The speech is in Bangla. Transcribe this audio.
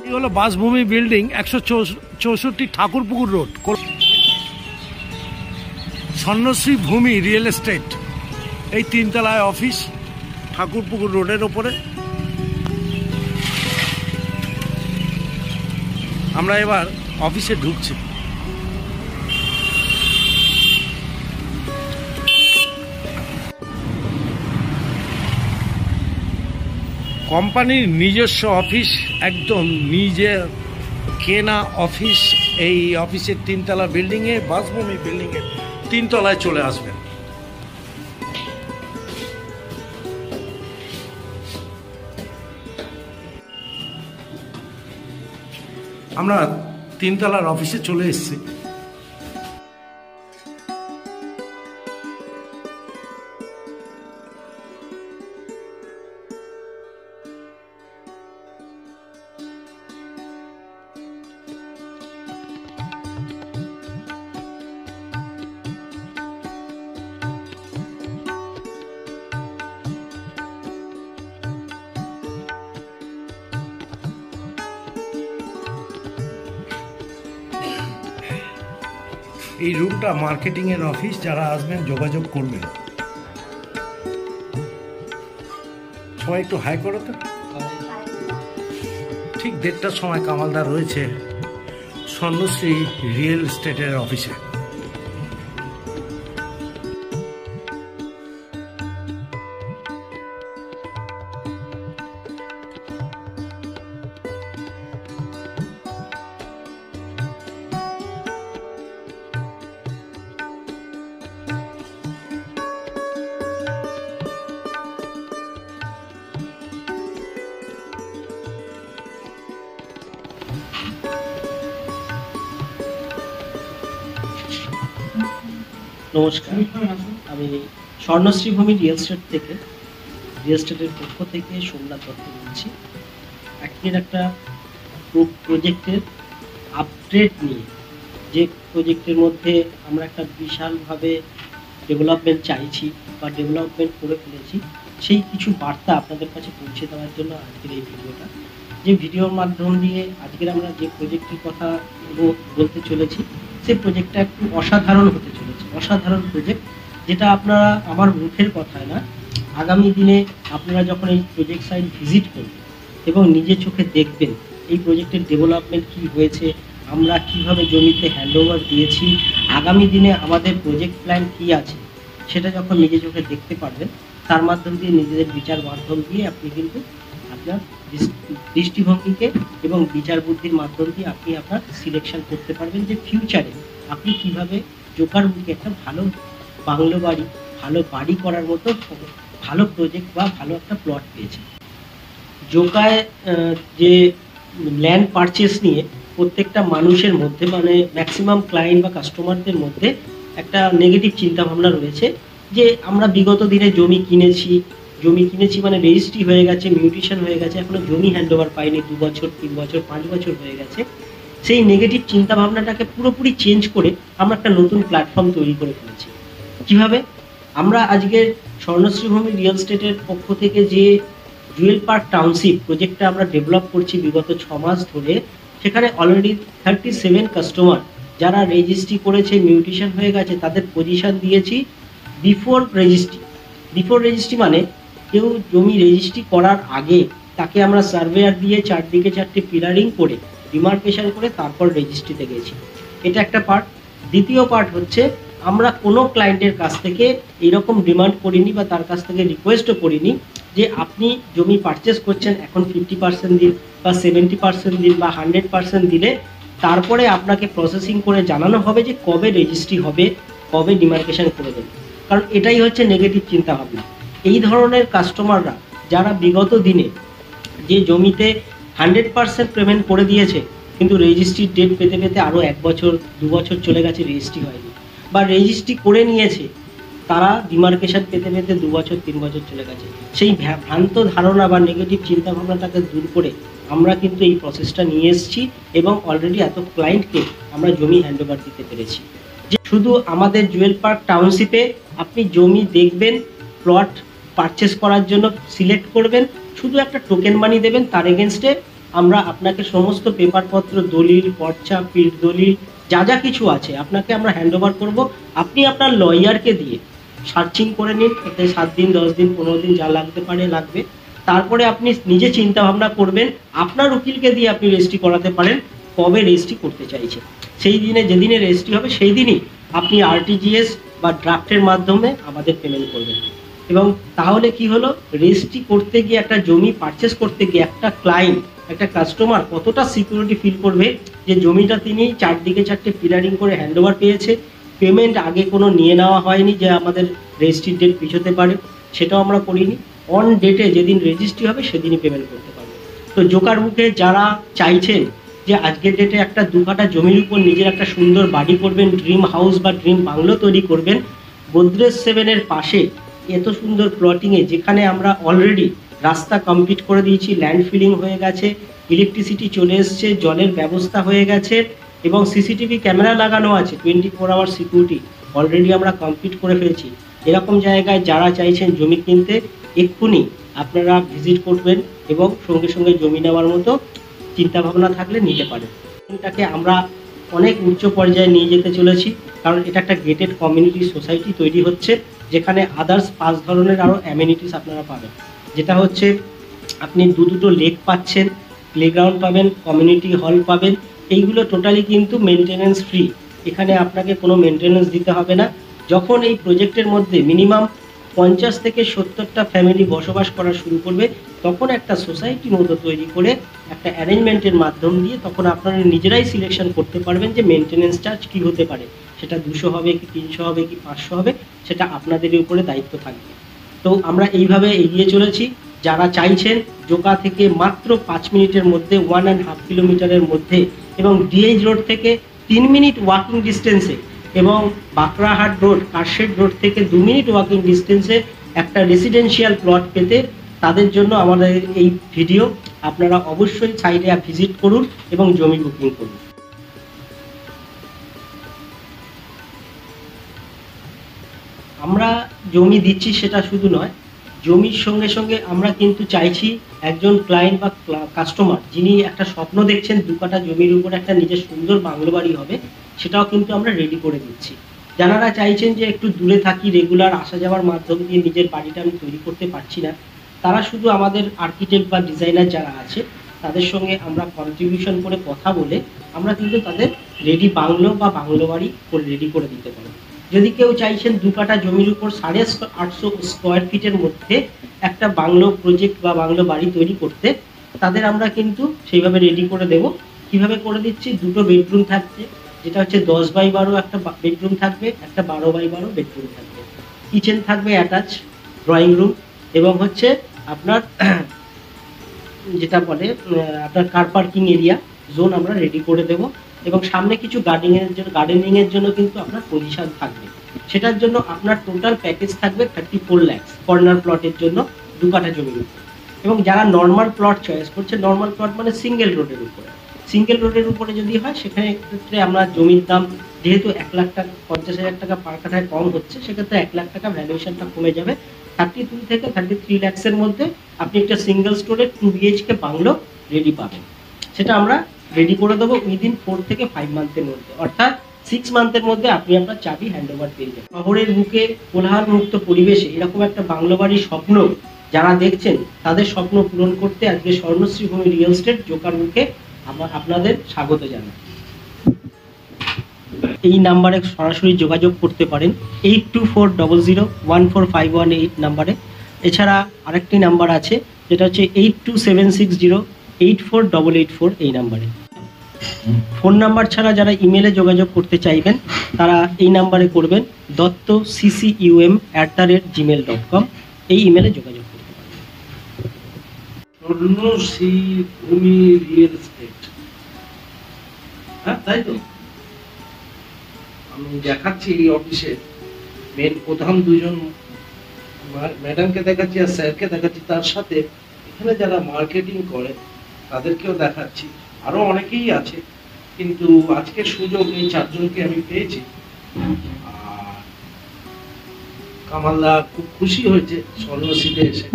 এই হলো বাসভূমি বিল্ডিং 164 ঠাকুরপুকুর রোড, স্বর্ণশ্রী ভূমি রিয়েল এস্টেট। এই 3 তলায় অফিস, ঠাকুরপুকুর রোডের ওপরে। আমরা এবার অফিসে ঢুকছি। কোম্পানির নিজস্ব অফিস, একদম নিজের কেনা অফিস। এই অফিসের 3 তলা বিল্ডিংয়ে, বাসভূমি বিল্ডিংয়ের 3 তলায় চলে আসবেন। আমরা 3 তলার অফিসে চলে এসেছি। এই রুমটা মার্কেটিং এর অফিস, যারা আসবেন যোগাযোগ করবেন। সবাই একটু হাই করো তো। ঠিক 1:30টার সময় কামালদা রয়েছে স্বর্ণশ্রী রিয়েল এস্টেটের অফিসে। নমস্কার, আমি স্বর্ণশ্রী ভূমি রিয়েল এস্টেটের পক্ষ থেকে সোমনাথ দত্ত বলছি। আজকের একটা প্রজেক্টের আপডেট নিয়ে, যে প্রজেক্টের মধ্যে আমরা একটা বিশালভাবে ডেভেলপমেন্ট চাইছি বা ডেভেলপমেন্ট করে ফেলেছি, সেই কিছু বার্তা আপনাদের কাছে পৌঁছে দেওয়ার জন্য আজকের এই ভিডিওটা। যে ভিডিওর মাধ্যম দিয়ে আজকের আমরা যে প্রজেক্টের কথা বলতে চলেছি, সেই প্রজেক্টটা একটু অসাধারণ হতে চলেছে। অসাধারণ প্রজেক্ট, যেটা আপনারা আমার মুখের কথায় না, আগামী দিনে আপনারা যখন এই প্রজেক্ট সাইট ভিজিট করবেন এবং নিজের চোখে দেখবেন এই প্রজেক্টের ডেভেলপমেন্ট কী হয়েছে, আমরা কিভাবে জমিতে হ্যান্ডওভার দিয়েছি, আগামী দিনে আমাদের প্রজেক্ট প্ল্যান কী আছে, সেটা যখন নিজের চোখে দেখতে পারবেন, তার মাধ্যম দিয়ে নিজেদের বিচার মাধ্যম দিয়ে আপনি কিন্তু আপনার দৃষ্টিভঙ্গিকে এবং বিচার বুদ্ধির মাধ্যম দিয়ে আপনি আপনার সিলেকশন করতে পারবেন যে ফিউচারে আপনি কিভাবে জোকার মুখে একটা ভালো বাংলো বাড়ি, ভালো বাড়ি করার মতো ভালো প্রজেক্ট বা ভালো একটা প্লট পেয়েছেন। জোকায় যে ল্যান্ড পারচেস নিয়ে প্রত্যেকটা মানুষের মধ্যে, মানে ম্যাক্সিমাম ক্লায়েন্ট বা কাস্টমারদের মধ্যে একটা নেগেটিভ চিন্তাভাবনা রয়েছে যে আমরা বিগত দিনে জমি কিনেছি মানে রেজিস্ট্রি হয়ে গেছে, মিউটেশন হয়ে গেছে, এখনো জমি হ্যান্ডওভার পাইনি, 2 বছর 3 বছর 5 বছর হয়ে গেছে। সেই নেগেটিভ চিন্তাভাবনাটাকে পুরোপুরি চেঞ্জ করে আমরা একটা নতুন প্ল্যাটফর্ম তৈরি করে ফেলেছি। কিভাবে? আমরা আজকের স্বর্ণশ্রী ভূমি রিয়েল এস্টেটের পক্ষ থেকে যে জুয়েল পার্ক টাউনশিপ প্রজেক্টটা আমরা ডেভেলপ করছি বিগত 6 মাস ধরে, সেখানে অলরেডি 37 কাস্টমার যারা রেজিস্ট্রি করেছে, মিউটেশন হয়ে গেছে, তাদের পজিশন দিয়েছি বিফোর রেজিস্ট্রি। মানে কেউ জমি রেজিস্ট্রি করার আগে তাকে আমরা সার্ভেয়ার দিয়ে 4 দিকে 4টে পিলারিং করে ডিমার্কেশন করে তারপর রেজিস্ট্রিতে গেছি। এটা একটা পার্ট। দ্বিতীয় পার্ট হচ্ছে, আমরা কোনো ক্লায়েন্টের কাছ থেকে এরকম ডিমান্ড করিনি বা তার কাছ থেকে রিকোয়েস্টও করিনি যে আপনি জমি পারচেস করছেন, এখন 50% দিন বা 70% দিন বা 100% দিলে তারপরে আপনাকে প্রসেসিং করে জানানো হবে যে কবে রেজিস্ট্রি হবে, কবে ডিমার্কেশন করে দেবে। কারণ এটাই হচ্ছে নেগেটিভ চিন্তাভাবনা। এই ধরনের কাস্টমাররা যারা বিগত দিনে যে জমিতে 100% পেমেন্ট করে দিয়েছে, কিন্তু রেজিস্ট্রির ডেট পেতে পেতে আরও 1 বছর 2 বছর চলে গেছে, রেজিস্ট্রি হয়নি, বা রেজিস্ট্রি করে নিয়েছে, তারা ডিমার্কেশন পেতে পেতে 2 বছর 3 বছর চলে গেছে। সেই ভ্রান্ত ধারণা বা নেগেটিভ চিন্তাভাবনাটাকে দূর করে আমরা কিন্তু এই প্রসেসটা নিয়ে এসেছি এবং অলরেডি এত ক্লায়েন্টকে আমরা জমি হ্যান্ডওভার দিতে পেরেছি। যে শুধু আমাদের জুয়েল পার্ক টাউনশিপে আপনি জমি দেখবেন, প্লট পারচেস করার জন্য সিলেক্ট করবেন, শুধু একটা টোকেন মানি দেবেন, তার এগেনস্টে আমরা আপনাকে সমস্ত পেপারপত্র, দলিল, পর্চা, পিঠ দলিল যা যা কিছু আছে আপনাকে আমরা হ্যান্ডওভার করব। আপনি আপনার লয়ারকে দিয়ে সার্চিং করে নিন, তাতে 7 দিন, 10 দিন, 15 দিন যা লাগতে পারে লাগবে। তারপরে আপনি নিজে চিন্তা ভাবনা করবেন, আপনার উকিলকে দিয়ে আপনি রেজিস্ট্রি করাতে পারেন কবে রেজিস্ট্রি করতে চাইছেন। সেই দিনে, যেদিনে রেজিস্ট্রি হবে সেই দিনই আপনি আরটিজিএস বা ড্রাফটের মাধ্যমে আমাদের পেমেন্ট করবেন। এবং তাহলে কি হলো, রেজিস্ট্রি করতে গিয়ে, একটা জমি পারচেস করতে গিয়ে একটা ক্লায়েন্ট, একটা কাস্টমার কতটা সিকিউরিটি ফিল করবে যে জমিটা তিনি 4 দিকে 4টে পিলারিং করে হ্যান্ডওভার পেয়েছে, পেমেন্ট আগে কোনো নিয়ে নেওয়া হয়নি যে আমাদের রেজিস্ট্রির ডেট পিছোতে পারে, সেটাও আমরা করিনি। অন ডেটে যেদিন রেজিস্ট্রি হবে সেদিনই পেমেন্ট করতে পারবে। তো জোকার বুকে যারা চাইছেন যে আজকের ডেটে একটা 2 কাঠা জমির উপর নিজের একটা সুন্দর বাড়ি করবেন, ড্রিম হাউস বা ড্রিম বাংলো তৈরি করবেন, গোদরেজ 7 পাশে এত সুন্দর প্লটিংয়ে, যেখানে আমরা অলরেডি রাস্তা কমপ্লিট করে দিয়েছি, ল্যান্ড ফিলিং হয়ে গেছে, ইলেকট্রিসিটি চলে এসছে, জলের ব্যবস্থা হয়ে গেছে এবং সিসিটিভি ক্যামেরা লাগানো আছে, 24 আওয়ার সিকিউরিটি অলরেডি আমরা কমপ্লিট করে ফেলেছি। এরকম জায়গায় যারা চাইছেন জমি কিনতে, এক্ষুনি আপনারা ভিজিট করবেন এবং সঙ্গে সঙ্গে জমি নেওয়ার মতো চিন্তাভাবনা থাকলে নিতে পারেন। এটাকে আমরা অনেক উচ্চ পর্যায়ে নিয়ে যেতে চলেছি, কারণ এটা একটা গেটেড কমিউনিটি সোসাইটি তৈরি হচ্ছে, যেখানে আদার্স 5 ধরনের আরও অ্যামেনিটিস আপনারা পাবেন। যেটা হচ্ছে, আপনি দুটো লেক পাচ্ছেন, প্লেগ্রাউন্ড পাবেন, কমিউনিটি হল পাবেন। এইগুলো টোটালি কিন্তু মেনটেনেন্স ফ্রি, এখানে আপনাকে কোনো মেনটেনেন্স দিতে হবে না। যখন এই প্রজেক্টের মধ্যে মিনিমাম 50 থেকে 70টা ফ্যামিলি বসবাস করা শুরু করবে, তখন একটা সোসাইটির মতো তৈরি করে একটা অ্যারেঞ্জমেন্টের মাধ্যম দিয়ে তখন আপনারা নিজেরাই সিলেকশন করতে পারবেন যে মেনটেনেন্স চার্জ কী হতে পারে, সেটা 200 হবে কি 300 হবে কি 500 হবে, সেটা আপনাদেরই উপরে দায়িত্ব থাকবে। তো আমরা এইভাবে এগিয়ে চলেছি। যারা চাইছেন জোকা থেকে মাত্র 5 মিনিটের মধ্যে, 1.5 কিলোমিটারের মধ্যে, এবং ডিএইচ রোড থেকে 3 মিনিট ওয়াকিং ডিস্টেন্সে, এবং বাঁকড়াহাট রোড, কারশেড রোড থেকে 2 মিনিট ওয়াকিং ডিস্টেন্সে একটা রেসিডেন্সিয়াল প্লট পেতে, তাদের জন্য আমাদের এই ভিডিও। আপনারা অবশ্যই সাইটে ভিজিট করুন এবং জমি বুকিং করুন। আমরা জমি দিচ্ছি সেটা শুধু নয়, জমির সঙ্গে সঙ্গে আমরা কিন্তু চাইছি একজন ক্লায়েন্ট বা কাস্টমার যিনি একটা স্বপ্ন দেখছেন 2 কাঠা জমির উপর একটা নিজের সুন্দর বাংলো বাড়ি হবে, সেটাও কিন্তু আমরা রেডি করে দিচ্ছি। যারা চাইছেন যে একটু দূরে থাকি, রেগুলার আসা যাওয়ার মাধ্যম দিয়ে নিজের বাড়িটা আমি তৈরি করতে পারছি না, তারা শুধু আমাদের আর্কিটেক্ট বা ডিজাইনার যারা আছে তাদের সঙ্গে আমরা কন্ট্রিবিউশন করে কথা বলে আমরা কিন্তু তাদের রেডি বাংলো বা বাংলো বাড়ি করে রেডি করে দিতে পারি। যদি কেউ চাইছেন 2 কাঠা জমির উপর 850 স্কোয়ার ফিটের মধ্যে একটা বাংলো প্রজেক্ট বা বাংলো বাড়ি তৈরি করতে, তাদের আমরা কিন্তু সেইভাবে রেডি করে দেব। কিভাবে করে দিচ্ছি, 2টো বেডরুম থাকছে, যেটা হচ্ছে 10x12 একটা বেডরুম থাকবে, একটা 12x12 বেডরুম থাকবে, কিচেন থাকবে অ্যাটাচ, ড্রয়িং রুম, এবং হচ্ছে আপনার যেটা বলে আপনার কার পার্কিং এরিয়া জোন আমরা রেডি করে দেব। এবং সামনে কিছু গার্ডেনিংয়ের জন্য কিন্তু আপনার পজিশন থাকবে। সেটার জন্য আপনার টোটাল প্যাকেজ থাকবে 34 লাখ কর্নার প্লটের জন্য 2 কাঠা জমির উপর। এবং যারা নর্মাল প্লট চয়েস করছে, নর্মাল প্লট মানে সিঙ্গেল রোডের উপরে, সিঙ্গেল রোডের উপরে যদি হয় সেখানে ক্ষেত্রে আমরা জমির দাম যেহেতু 1 লাখ টাকা 50,000 টাকা পার কাঠায় কম হচ্ছে, সেক্ষেত্রে 1 লাখ টাকা ভ্যালুয়েশনটা কমে যাবে। 32 থেকে 33 লাখসের মধ্যে আপনি একটা সিঙ্গেল স্টোরের 2 BHK বাংলো রেডি পাবেন। সেটা আমরা রেডি করে দেবো উইদিন 4 থেকে 5 মান্থের মধ্যে, অর্থাৎ 6 মান্থের মধ্যে আপনি আপনার চাবি হ্যান্ডওভার পেয়ে যাবেন। শহরের বুকে কোলাহল মুক্ত পরিবেশে এরকম একটা বাংলো বাড়ির স্বপ্ন যারা দেখছেন, তাদের স্বপ্ন পূরণ করতে আজকে স্বর্ণশ্রী ভূমি রিয়েল এস্টেট জোকার মুখে আপনাদের স্বাগত জানাই। এই নাম্বারে সরাসরি যোগাযোগ করতে পারেন 8240014518 নাম্বারে। এছাড়া আরেকটি নাম্বার আছে যেটা হচ্ছে 8276084884 এই নাম্বারে। ফোন নাম্বার ছাড়া যারা ইমেলে যোগাযোগ করতে চাইবেন তারা এই নাম্বারে করবেন dotto.ccum@gmail.com, এই ইমেলে যোগাযোগ করতে পারেন। স্বর্ণশ্রী ভূমি রিয়েল এস্টেট, হ্যাঁ তাই তো। আমি দেখাচ্ছি এই অফিসে মেন প্রধান 2জন ম্যাডামকে দেখাচ্ছি আর স্যারকে দেখাচ্ছি, তার সাথে এখানে যারা মার্কেটিং করে তাদেরকেও দেখাচ্ছি, আরো অনেকেই আছে, কিন্তু আজকে সুযোগ এই 4 জনকে আমি পেয়েছি। আর কামালদা খুব খুশি হয়েছে স্বর্ণশ্রীতে এসে।